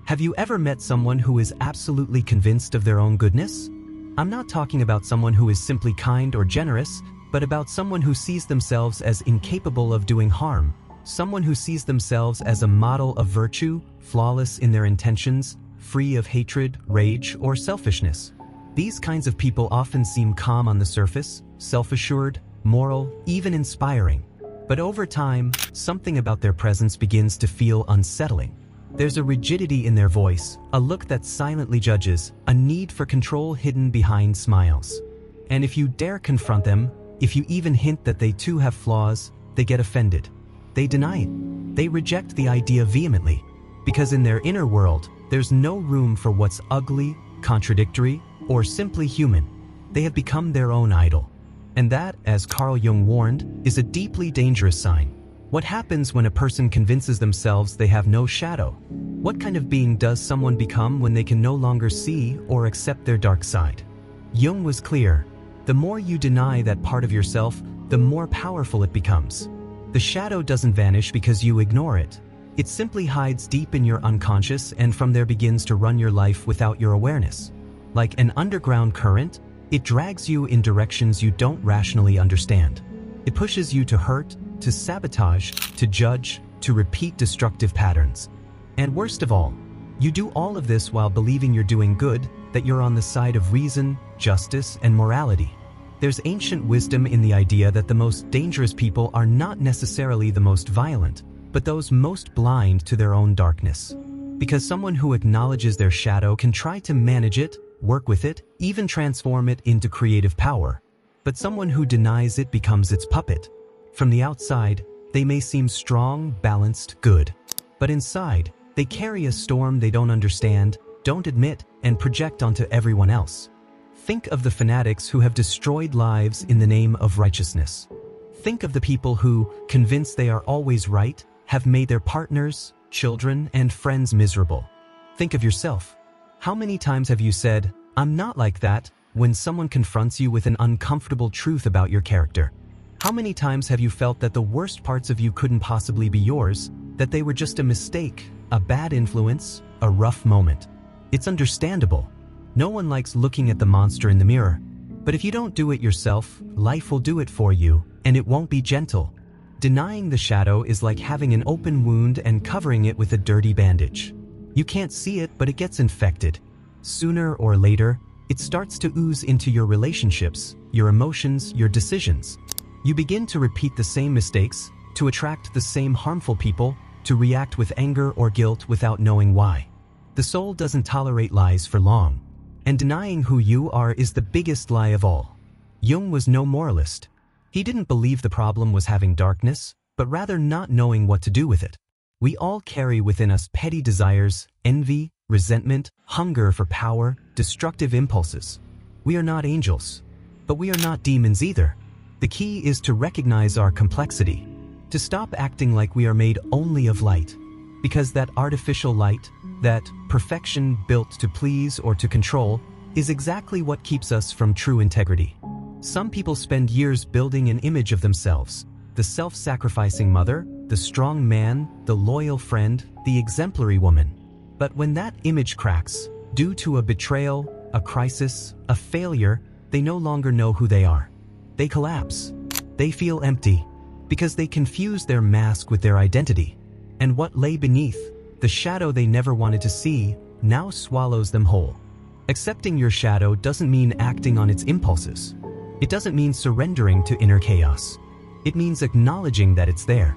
Have you ever met someone who is absolutely convinced of their own goodness? I'm not talking about someone who is simply kind or generous, but about someone who sees themselves as incapable of doing harm, someone who sees themselves as a model of virtue, flawless in their intentions, free of hatred, rage, or selfishness. These kinds of people often seem calm on the surface, self-assured, moral, even inspiring. But over time, something about their presence begins to feel unsettling. There's a rigidity in their voice, a look that silently judges, a need for control hidden behind smiles. And if you dare confront them, if you even hint that they too have flaws, they get offended. They deny it. They reject the idea vehemently, because in their inner world, there's no room for what's ugly, contradictory, or simply human. They have become their own idol. And that, as Carl Jung warned, is a deeply dangerous sign. What happens when a person convinces themselves they have no shadow? What kind of being does someone become when they can no longer see or accept their dark side? Jung was clear. The more you deny that part of yourself, the more powerful it becomes. The shadow doesn't vanish because you ignore it. It simply hides deep in your unconscious and from there begins to run your life without your awareness. Like an underground current, it drags you in directions you don't rationally understand. It pushes you to hurt, to sabotage, to judge, to repeat destructive patterns. And worst of all, you do all of this while believing you're doing good, that you're on the side of reason, justice, and morality. There's ancient wisdom in the idea that the most dangerous people are not necessarily the most violent, but those most blind to their own darkness. Because someone who acknowledges their shadow can try to manage it, work with it, even transform it into creative power. But someone who denies it becomes its puppet. From the outside, they may seem strong, balanced, good. But inside, they carry a storm they don't understand, don't admit, and project onto everyone else. Think of the fanatics who have destroyed lives in the name of righteousness. Think of the people who, convinced they are always right, have made their partners, children, and friends miserable. Think of yourself. How many times have you said, "I'm not like that," when someone confronts you with an uncomfortable truth about your character? How many times have you felt that the worst parts of you couldn't possibly be yours, that they were just a mistake, a bad influence, a rough moment? It's understandable. No one likes looking at the monster in the mirror. But if you don't do it yourself, life will do it for you, and it won't be gentle. Denying the shadow is like having an open wound and covering it with a dirty bandage. You can't see it, but it gets infected. Sooner or later, it starts to ooze into your relationships, your emotions, your decisions. You begin to repeat the same mistakes, to attract the same harmful people, to react with anger or guilt without knowing why. The soul doesn't tolerate lies for long. And denying who you are is the biggest lie of all. Jung was no moralist. He didn't believe the problem was having darkness, but rather not knowing what to do with it. We all carry within us petty desires, envy, resentment, hunger for power, destructive impulses. We are not angels, but we are not demons either. The key is to recognize our complexity, to stop acting like we are made only of light, because that artificial light, that perfection built to please or to control, is exactly what keeps us from true integrity. Some people spend years building an image of themselves, the self-sacrificing mother, the strong man, the loyal friend, the exemplary woman. But when that image cracks, due to a betrayal, a crisis, a failure, they no longer know who they are. They collapse. They feel empty, because they confuse their mask with their identity. And what lay beneath, the shadow they never wanted to see, now swallows them whole. Accepting your shadow doesn't mean acting on its impulses. It doesn't mean surrendering to inner chaos. It means acknowledging that it's there,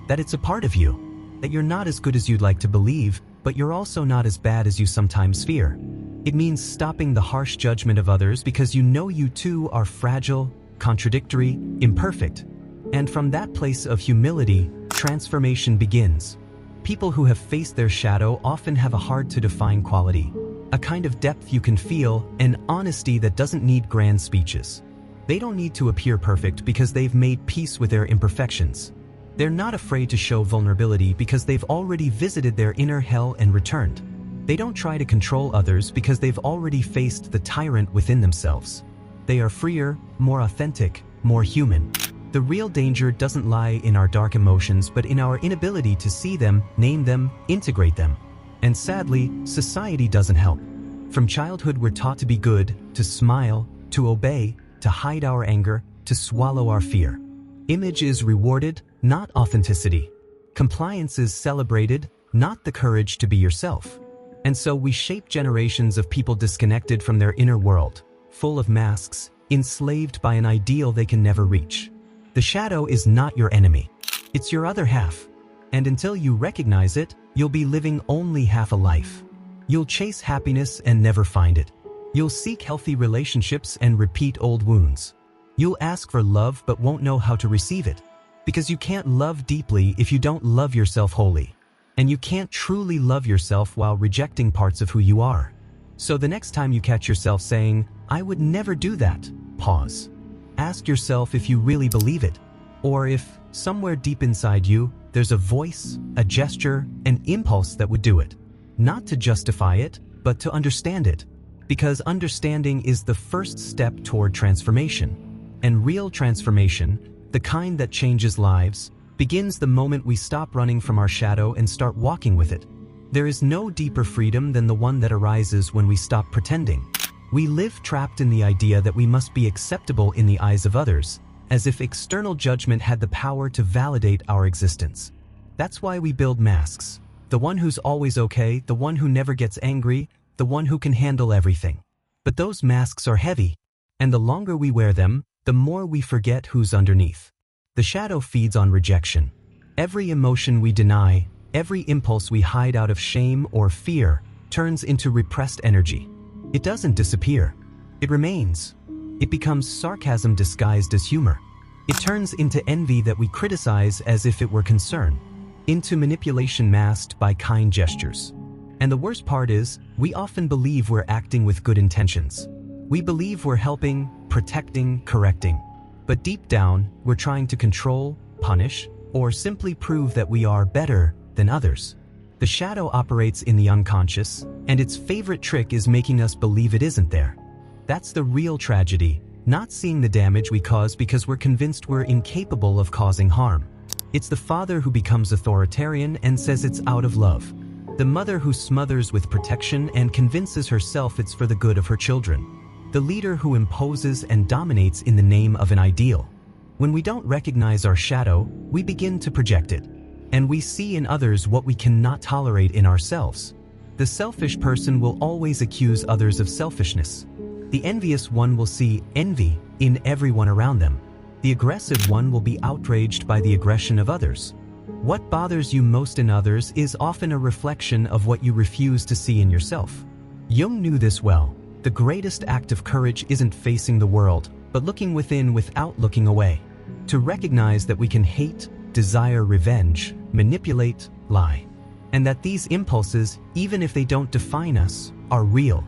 that it's a part of you, that you're not as good as you'd like to believe, but you're also not as bad as you sometimes fear. It means stopping the harsh judgment of others because you know you too are fragile, contradictory, imperfect. And from that place of humility, transformation begins. People who have faced their shadow often have a hard-to-define quality, a kind of depth you can feel, an honesty that doesn't need grand speeches. They don't need to appear perfect because they've made peace with their imperfections. They're not afraid to show vulnerability because they've already visited their inner hell and returned. They don't try to control others because they've already faced the tyrant within themselves. They are freer, more authentic, more human. The real danger doesn't lie in our dark emotions but in our inability to see them, name them, integrate them. And sadly, society doesn't help. From childhood we're taught to be good, to smile, to obey, to hide our anger, to swallow our fear. Image is rewarded, not authenticity. Compliance is celebrated, not the courage to be yourself. And so we shape generations of people disconnected from their inner world, full of masks, enslaved by an ideal they can never reach. The shadow is not your enemy. It's your other half. And until you recognize it, you'll be living only half a life. You'll chase happiness and never find it. You'll seek healthy relationships and repeat old wounds. You'll ask for love but won't know how to receive it. Because you can't love deeply if you don't love yourself wholly. And you can't truly love yourself while rejecting parts of who you are. So the next time you catch yourself saying, "I would never do that," pause. Ask yourself if you really believe it. Or if, somewhere deep inside you, there's a voice, a gesture, an impulse that would do it. Not to justify it, but to understand it. Because understanding is the first step toward transformation. And real transformation, the kind that changes lives, begins the moment we stop running from our shadow and start walking with it. There is no deeper freedom than the one that arises when we stop pretending. We live trapped in the idea that we must be acceptable in the eyes of others, as if external judgment had the power to validate our existence. That's why we build masks. The one who's always okay, the one who never gets angry, the one who can handle everything. But those masks are heavy, and the longer we wear them, the more we forget who's underneath. The shadow feeds on rejection. Every emotion we deny, every impulse we hide out of shame or fear, turns into repressed energy. It doesn't disappear. It remains. It becomes sarcasm disguised as humor. It turns into envy that we criticize as if it were concern, into manipulation masked by kind gestures. And the worst part is, we often believe we're acting with good intentions. We believe we're helping, protecting, correcting. But deep down, we're trying to control, punish, or simply prove that we are better than others. The shadow operates in the unconscious, and its favorite trick is making us believe it isn't there. That's the real tragedy, not seeing the damage we cause because we're convinced we're incapable of causing harm. It's the father who becomes authoritarian and says it's out of love. The mother who smothers with protection and convinces herself it's for the good of her children. The leader who imposes and dominates in the name of an ideal. When we don't recognize our shadow, we begin to project it. And we see in others what we cannot tolerate in ourselves. The selfish person will always accuse others of selfishness. The envious one will see envy in everyone around them. The aggressive one will be outraged by the aggression of others. What bothers you most in others is often a reflection of what you refuse to see in yourself. Jung knew this well. The greatest act of courage isn't facing the world, but looking within without looking away. To recognize that we can hate, desire revenge, manipulate, lie. And that these impulses, even if they don't define us, are real.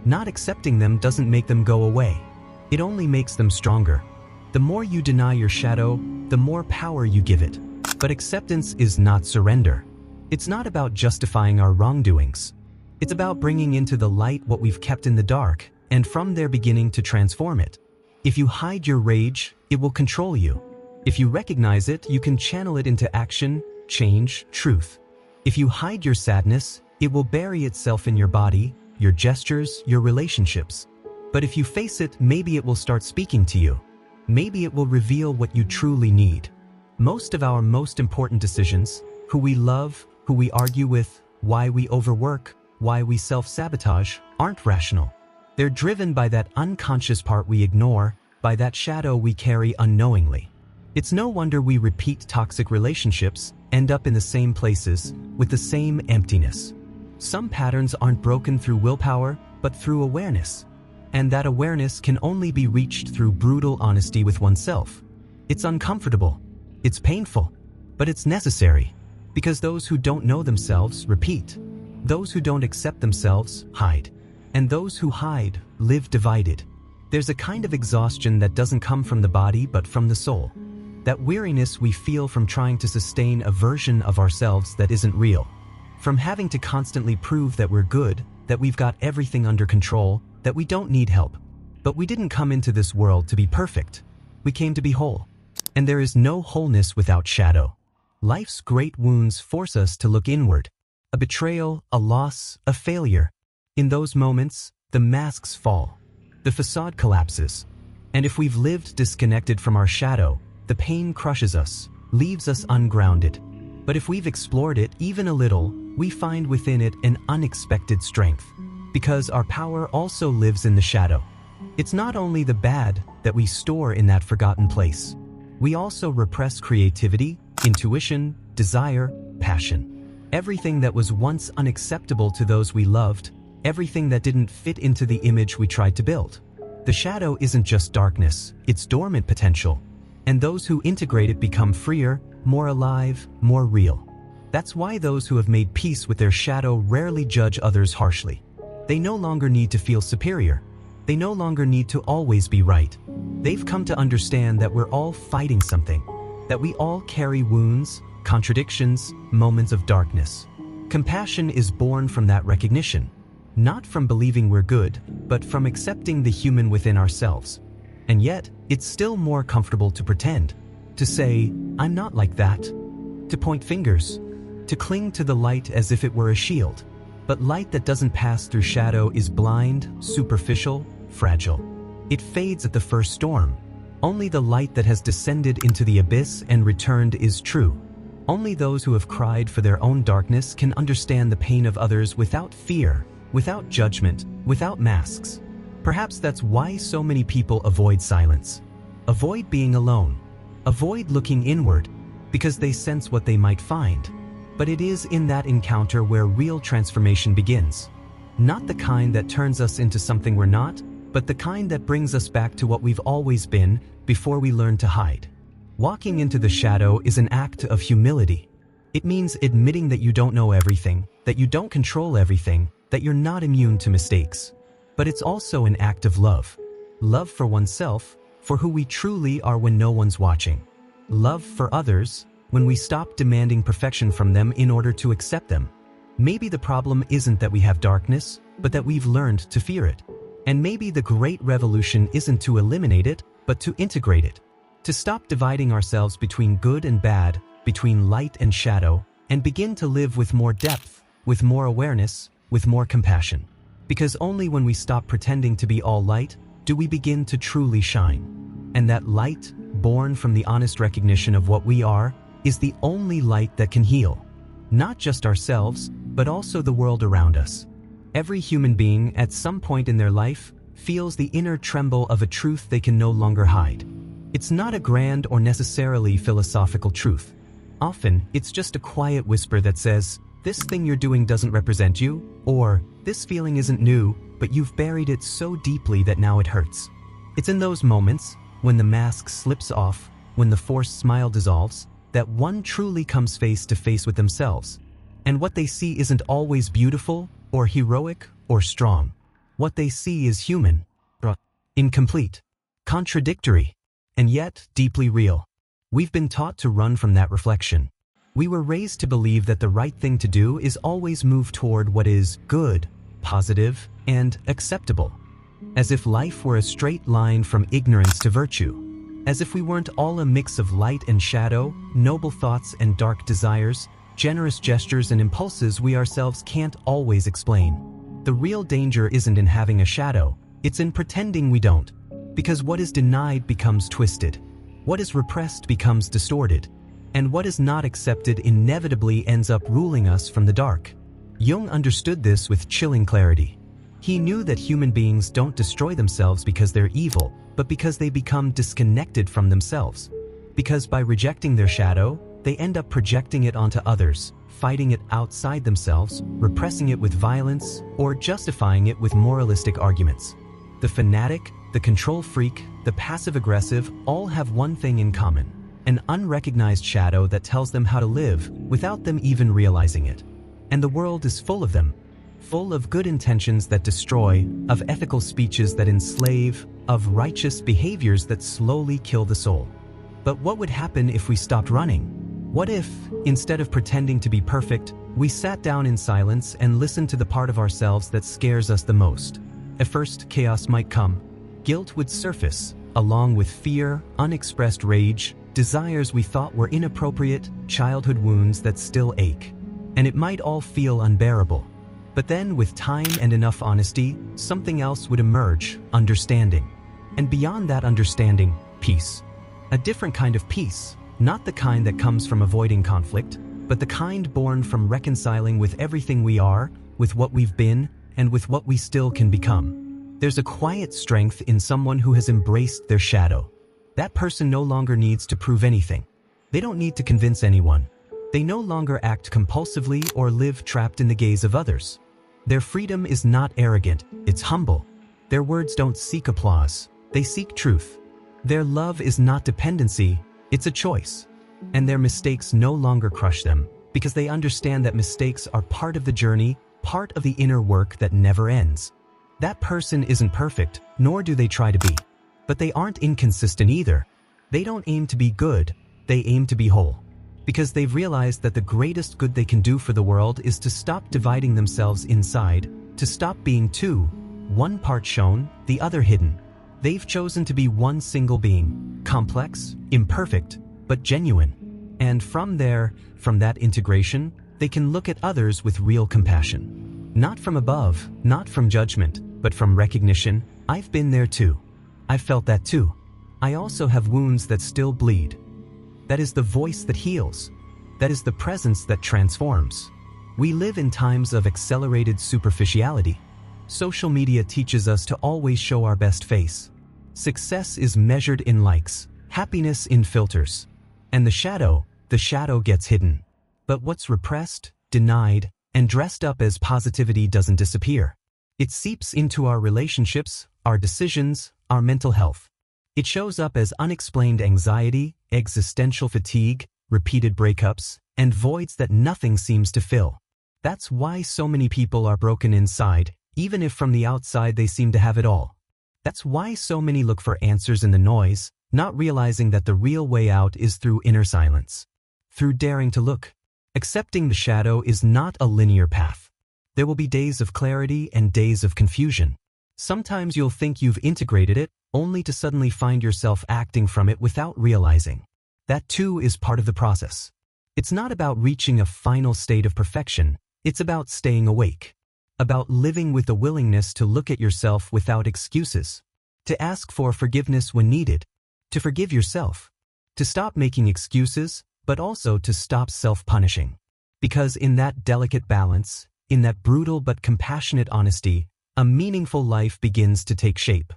Not accepting them doesn't make them go away. It only makes them stronger. The more you deny your shadow, the more power you give it. But acceptance is not surrender. It's not about justifying our wrongdoings. It's about bringing into the light what we've kept in the dark, and from there beginning to transform it. If you hide your rage, it will control you. If you recognize it, you can channel it into action, change, truth. If you hide your sadness, it will bury itself in your body, your gestures, your relationships. But if you face it, maybe it will start speaking to you. Maybe it will reveal what you truly need. Most of our most important decisions, who we love, who we argue with, why we overwork, why we self-sabotage, aren't rational. They're driven by that unconscious part we ignore, by that shadow we carry unknowingly. It's no wonder we repeat toxic relationships, end up in the same places, with the same emptiness. Some patterns aren't broken through willpower, but through awareness. And that awareness can only be reached through brutal honesty with oneself. It's uncomfortable. It's painful. But it's necessary. Because those who don't know themselves repeat. Those who don't accept themselves hide. And those who hide live divided. There's a kind of exhaustion that doesn't come from the body but from the soul. That weariness we feel from trying to sustain a version of ourselves that isn't real. From having to constantly prove that we're good, that we've got everything under control, that we don't need help. But we didn't come into this world to be perfect. We came to be whole. And there is no wholeness without shadow. Life's great wounds force us to look inward. a betrayal, a loss, a failure. In those moments, the masks fall. The facade collapses. And if we've lived disconnected from our shadow, the pain crushes us, leaves us ungrounded. But if we've explored it even a little, we find within it an unexpected strength. Because our power also lives in the shadow. It's not only the bad that we store in that forgotten place. We also repress creativity, intuition, desire, passion. Everything that was once unacceptable to those we loved, everything that didn't fit into the image we tried to build. The shadow isn't just darkness, it's dormant potential. And those who integrate it become freer, more alive, more real. That's why those who have made peace with their shadow rarely judge others harshly. They no longer need to feel superior. They no longer need to always be right. They've come to understand that we're all fighting something, that we all carry wounds, contradictions, moments of darkness. Compassion is born from that recognition, not from believing we're good, but from accepting the human within ourselves. And yet, it's still more comfortable to pretend, to say, I'm not like that, to point fingers, to cling to the light as if it were a shield. But light that doesn't pass through shadow is blind, superficial, fragile. It fades at the first storm. Only the light that has descended into the abyss and returned is true. Only those who have cried for their own darkness can understand the pain of others without fear, without judgment, without masks. Perhaps that's why so many people avoid silence. Avoid being alone. Avoid looking inward, because they sense what they might find. But it is in that encounter where real transformation begins. Not the kind that turns us into something we're not, but the kind that brings us back to what we've always been before we learn to hide. Walking into the shadow is an act of humility. It means admitting that you don't know everything, that you don't control everything, that you're not immune to mistakes. But it's also an act of love. Love for oneself, for who we truly are when no one's watching. Love for others, when we stop demanding perfection from them in order to accept them. Maybe the problem isn't that we have darkness, but that we've learned to fear it. And maybe the great revolution isn't to eliminate it, but to integrate it. To stop dividing ourselves between good and bad, between light and shadow, and begin to live with more depth, with more awareness, with more compassion. Because only when we stop pretending to be all light, do we begin to truly shine. And that light, born from the honest recognition of what we are, is the only light that can heal. Not just ourselves, but also the world around us. Every human being, at some point in their life, feels the inner tremble of a truth they can no longer hide. It's not a grand or necessarily philosophical truth. Often, it's just a quiet whisper that says, this thing you're doing doesn't represent you, or this feeling isn't new, but you've buried it so deeply that now it hurts. It's in those moments, when the mask slips off, when the forced smile dissolves, that one truly comes face to face with themselves. And what they see isn't always beautiful, or heroic, or strong. What they see is human, incomplete, contradictory, and yet deeply real. We've been taught to run from that reflection. We were raised to believe that the right thing to do is always move toward what is good, positive, and acceptable. As if life were a straight line from ignorance to virtue. As if we weren't all a mix of light and shadow, noble thoughts and dark desires, generous gestures and impulses we ourselves can't always explain. The real danger isn't in having a shadow, it's in pretending we don't. Because what is denied becomes twisted. What is repressed becomes distorted. And what is not accepted inevitably ends up ruling us from the dark. Jung understood this with chilling clarity. He knew that human beings don't destroy themselves because they're evil, but because they become disconnected from themselves. Because by rejecting their shadow, they end up projecting it onto others, fighting it outside themselves, repressing it with violence, or justifying it with moralistic arguments. The fanatic, the control freak, the passive-aggressive all have one thing in common: an unrecognized shadow that tells them how to live without them even realizing it. And the world is full of them. Full of good intentions that destroy, of ethical speeches that enslave, of righteous behaviors that slowly kill the soul. But what would happen if we stopped running? What if, instead of pretending to be perfect, we sat down in silence and listened to the part of ourselves that scares us the most? At first, chaos might come. Guilt would surface, along with fear, unexpressed rage, desires we thought were inappropriate, childhood wounds that still ache. and it might all feel unbearable. But then, with time and enough honesty, something else would emerge: understanding. And beyond that understanding, peace. A different kind of peace, not the kind that comes from avoiding conflict, but the kind born from reconciling with everything we are, with what we've been, and with what we still can become. There's a quiet strength in someone who has embraced their shadow. That person no longer needs to prove anything. They don't need to convince anyone. They no longer act compulsively or live trapped in the gaze of others. Their freedom is not arrogant, it's humble. Their words don't seek applause, they seek truth. Their love is not dependency, it's a choice. And their mistakes no longer crush them, because they understand that mistakes are part of the journey, part of the inner work that never ends. That person isn't perfect, nor do they try to be. But they aren't inconsistent either. They don't aim to be good, they aim to be whole. Because they've realized that the greatest good they can do for the world is to stop dividing themselves inside, to stop being two, one part shown, the other hidden. They've chosen to be one single being, complex, imperfect, but genuine. And from there, from that integration, they can look at others with real compassion. Not from above, not from judgment, but from recognition. I've been there too. I've felt that too. I also have wounds that still bleed. That is the voice that heals. That is the presence that transforms. We live in times of accelerated superficiality. Social media teaches us to always show our best face. Success is measured in likes, happiness in filters. And the shadow gets hidden. But what's repressed, denied, and dressed up as positivity doesn't disappear. It seeps into our relationships, our decisions, our mental health. It shows up as unexplained anxiety, existential fatigue, repeated breakups, and voids that nothing seems to fill. That's why so many people are broken inside, even if from the outside they seem to have it all. That's why so many look for answers in the noise, not realizing that the real way out is through inner silence. Through daring to look. Accepting the shadow is not a linear path. There will be days of clarity and days of confusion. Sometimes you'll think you've integrated it, only to suddenly find yourself acting from it without realizing. That too is part of the process. It's not about reaching a final state of perfection, it's about staying awake. About living with the willingness to look at yourself without excuses. To ask for forgiveness when needed. To forgive yourself. To stop making excuses, but also to stop self-punishing. Because in that delicate balance, in that brutal but compassionate honesty, a meaningful life begins to take shape.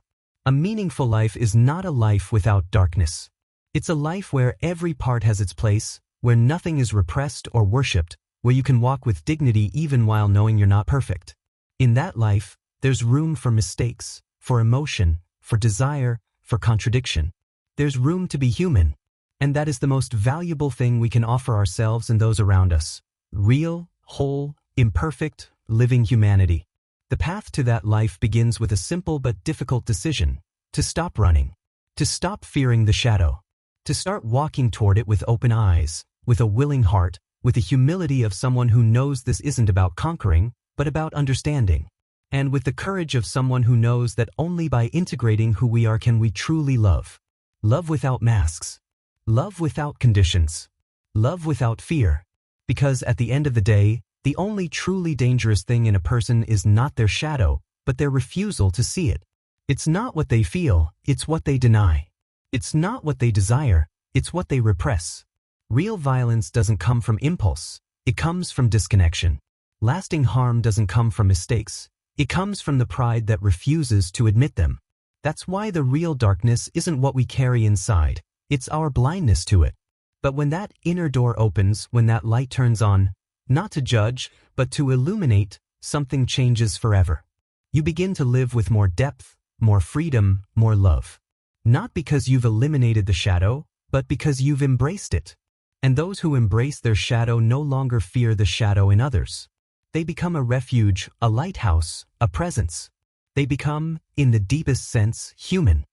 A meaningful life is not a life without darkness. It's a life where every part has its place, where nothing is repressed or worshipped, where you can walk with dignity even while knowing you're not perfect. In that life, there's room for mistakes, for emotion, for desire, for contradiction. There's room to be human. And that is the most valuable thing we can offer ourselves and those around us. Real, whole, imperfect, living humanity. The path to that life begins with a simple but difficult decision: to stop running, to stop fearing the shadow, to start walking toward it with open eyes, with a willing heart, with the humility of someone who knows this isn't about conquering, but about understanding, and with the courage of someone who knows that only by integrating who we are can we truly love. Love without masks. Love without conditions. Love without fear. Because at the end of the day, the only truly dangerous thing in a person is not their shadow, but their refusal to see it. It's not what they feel, it's what they deny. It's not what they desire, it's what they repress. Real violence doesn't come from impulse, it comes from disconnection. Lasting harm doesn't come from mistakes, it comes from the pride that refuses to admit them. That's why the real darkness isn't what we carry inside, it's our blindness to it. But when that inner door opens, when that light turns on, not to judge, but to illuminate, something changes forever. You begin to live with more depth, more freedom, more love. Not because you've eliminated the shadow, but because you've embraced it. And those who embrace their shadow no longer fear the shadow in others. They become a refuge, a lighthouse, a presence. They become, in the deepest sense, human.